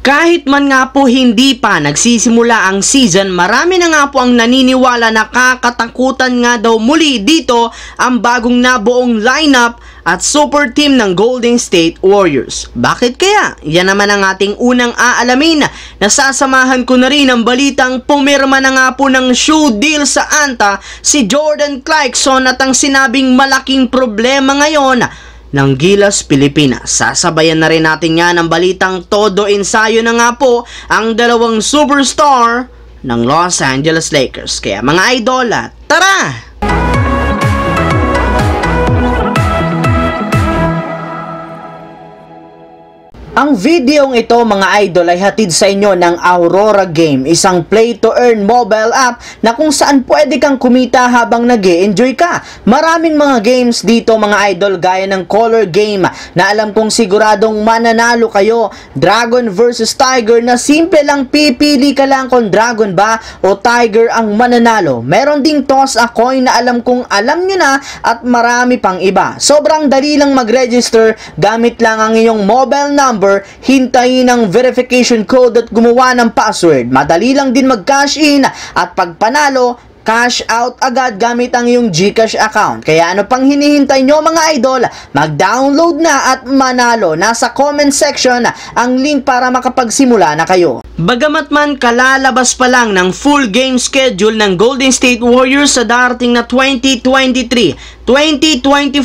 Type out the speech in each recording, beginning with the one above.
Kahit man nga po hindi pa nagsisimula ang season, marami na nga po ang naniniwala na kakatakutan nga daw muli dito ang bagong nabuong lineup at super team ng Golden State Warriors. Bakit kaya? Yan naman ang ating unang aalamin. Nasasamahan ko na rin ang balitang pumirma na nga po ng shoe deal sa Anta si Jordan Clarkson at ang sinabing malaking problema ngayon ng Gilas Pilipinas. Sasabayan na rin natin yan ang balitang todo ensayo na nga po ang dalawang superstar ng Los Angeles Lakers. Kaya mga idol, tara! Ang videong ito mga idol ay hatid sa inyo ng Aurora Game, isang play-to-earn mobile app na kung saan pwede kang kumita habang nag-e-enjoy ka. Maraming mga games dito mga idol gaya ng Color Game na alam kong siguradong mananalo kayo. Dragon versus Tiger na simple lang, pipili ka lang kung Dragon ba o Tiger ang mananalo. Meron ding Toss a Coin na alam kong alam nyo na at marami pang iba. Sobrang dali lang mag-register, gamit lang ang iyong mobile number, hintayin ang verification code at gumawa ng password. Madali lang din mag-cash in at pag panalo, cash out agad gamit ang iyong GCash account. Kaya ano pang hinihintay nyo mga idol? Mag-download na at manalo. Nasa comment section ang link para makapagsimula na kayo. Bagamat man kalalabas pa lang ng full game schedule ng Golden State Warriors sa darating na 2023-2024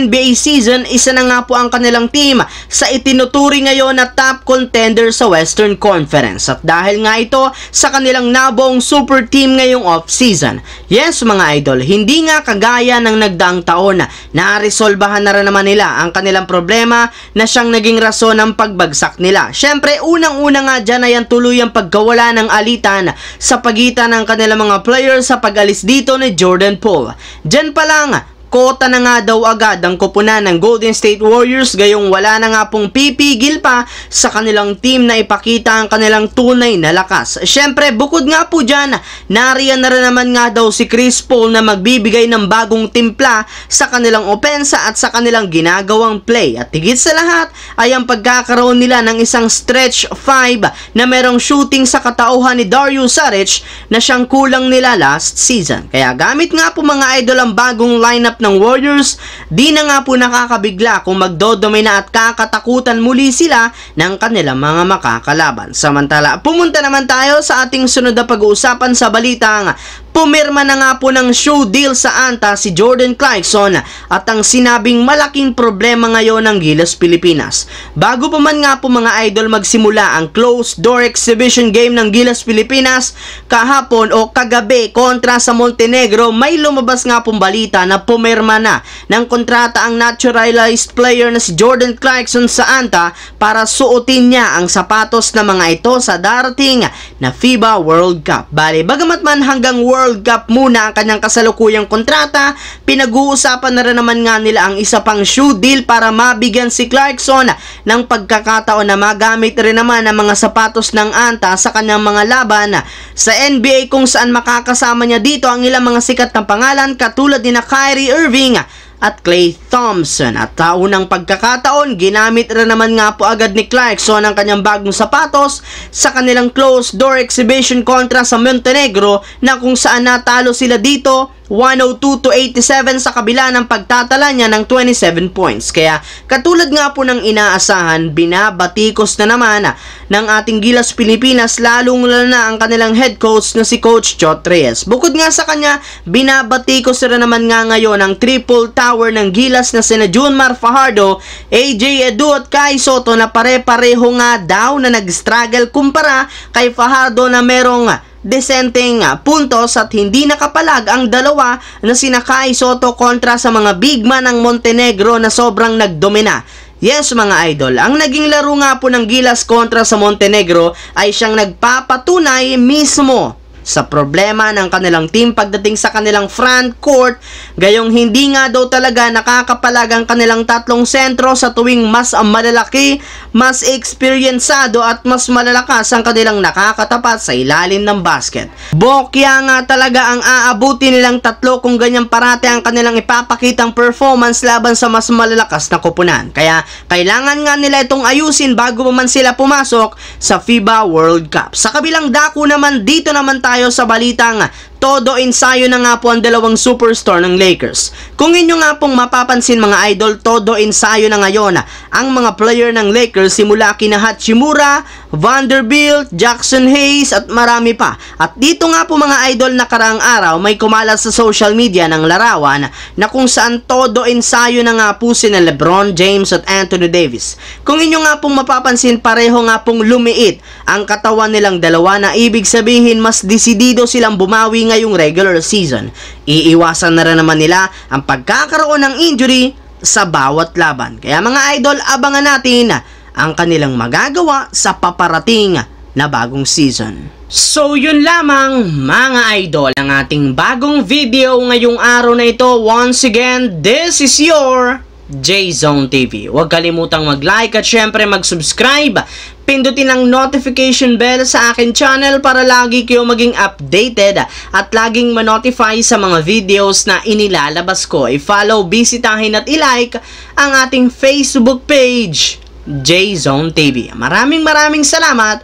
NBA season, isa na nga po ang kanilang team sa itinuturing ngayon na top contender sa Western Conference. At dahil nga ito sa kanilang nabuong super team ngayong off-season. Yes mga idol, hindi nga kagaya ng nagdaang taon na resolbahan na rin naman nila ang kanilang problema na siyang naging rason ng pagbagsak nila. Syempre, unang-una nga dyan ay ang tuluyang pagkawala ng alitan sa pagitan ng kanilang mga players sa pag-alis dito ni Jordan Poole. Dyan pa lang, kota na nga daw agad ang koponan ng Golden State Warriors, gayong wala na nga pong pipigil pa sa kanilang team na ipakita ang kanilang tunay na lakas. Syempre, bukod nga po dyan, nariyan na rin naman nga daw si Chris Paul na magbibigay ng bagong timpla sa kanilang opensa at sa kanilang ginagawang play. At higit sa lahat ay ang pagkakaroon nila ng isang stretch 5 na merong shooting sa katauhan ni Dario Saric na siyang kulang nila last season. Kaya gamit nga po mga idol ang bagong lineup ng Warriors, di na nga po nakakabigla kung magdodomina at kakatakutan muli sila ng kanilang mga makakalaban. Samantala, pumunta naman tayo sa ating sunod na pag-uusapan sa balitang pumirma na nga po ng shoe deal sa Anta si Jordan Clarkson at ang sinabing malaking problema ngayon ng Gilas Pilipinas. Bago pa man nga po mga idol magsimula ang closed door exhibition game ng Gilas Pilipinas kahapon o kagabi kontra sa Montenegro, may lumabas nga pong balita na pumirma na ng kontrata ang naturalized player na si Jordan Clarkson sa Anta para suotin niya ang sapatos na mga ito sa darating na FIBA World Cup. Bale, bagamat man hanggang World Cup muna ang kanyang kasalukuyang kontrata, pinag-uusapan na rin naman nga nila ang isa pang shoe deal para mabigyan si Clarkson ng pagkakataon na magamit rin naman ang mga sapatos ng Anta sa kanyang mga laban sa NBA, kung saan makakasama niya dito ang ilang mga sikat na pangalan katulad ni Kyrie Irving at Klay Thompson. At taunang pagkakataon, ginamit rin naman nga po agad ni Clarkson ang kanyang bagong sapatos sa kanilang closed door exhibition kontra sa Montenegro na kung saan natalo sila dito 102-87 sa kabila ng pagtatala niya ng 27 points. Kaya katulad nga po ng inaasahan, binabatikos na naman ng ating Gilas Pilipinas, lalong na ang kanilang head coach na si Coach Chot Reyes. Bukod nga sa kanya, binabatikos na naman nga ngayon ang triple tower ng Gilas na sina Junmar Fajardo, AJ Edu at Kai Soto na pare-pareho nga daw na nag-struggle kumpara kay Fajardo na merong desenteng puntos at hindi nakapalag ang dalawa na sina Kai Soto kontra sa mga big man ng Montenegro na sobrang nagdomina. Yes mga idol, ang naging laro nga po ng Gilas kontra sa Montenegro ay siyang nagpapatunay mismo sa problema ng kanilang team pagdating sa kanilang front court, gayong hindi nga daw talaga nakakapalag ang kanilang tatlong sentro sa tuwing mas malalaki, mas eksperyensado at mas malalakas ang kanilang nakakatapat sa ilalim ng basket. Bokya nga talaga ang aabuti nilang tatlo kung ganyan parate ang kanilang ipapakitang performance laban sa mas malalakas na koponan. Kaya kailangan nga nila itong ayusin bago pa man sila pumasok sa FIBA World Cup. Sa kabilang dako naman, dito naman tayo sa balitang todo ensayo na nga po ang dalawang superstar ng Lakers. Kung inyo nga pong mapapansin mga idol, todo ensayo na ngayon ang mga player ng Lakers simula kina Hachimura, Vanderbilt, Jackson Hayes at marami pa. At dito nga po mga idol, nakaraang araw may kumalat sa social media ng larawan na kung saan todo ensayo na nga po sina LeBron James at Anthony Davis. Kung inyo nga pong mapapansin, pareho nga pong lumiit ang katawan nilang dalawa, na ibig sabihin mas desidido silang bumawi ngayong regular season. Iiwasan na rin naman nila ang pagkakaroon ng injury sa bawat laban. Kaya mga idol, abangan natin ang kanilang magagawa sa paparating na bagong season. So yun lamang mga idol ang ating bagong video ngayong araw na ito. Once again, this is your J-Zone TV. Huwag kalimutang mag-like at syempre mag-subscribe. Pindutin ang notification bell sa akin channel para lagi kayo maging updated at laging ma-notify sa mga videos na inilalabas ko. I-follow, bisitahin at i-like ang ating Facebook page, J-Zone TV. Maraming salamat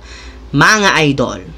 mga idol.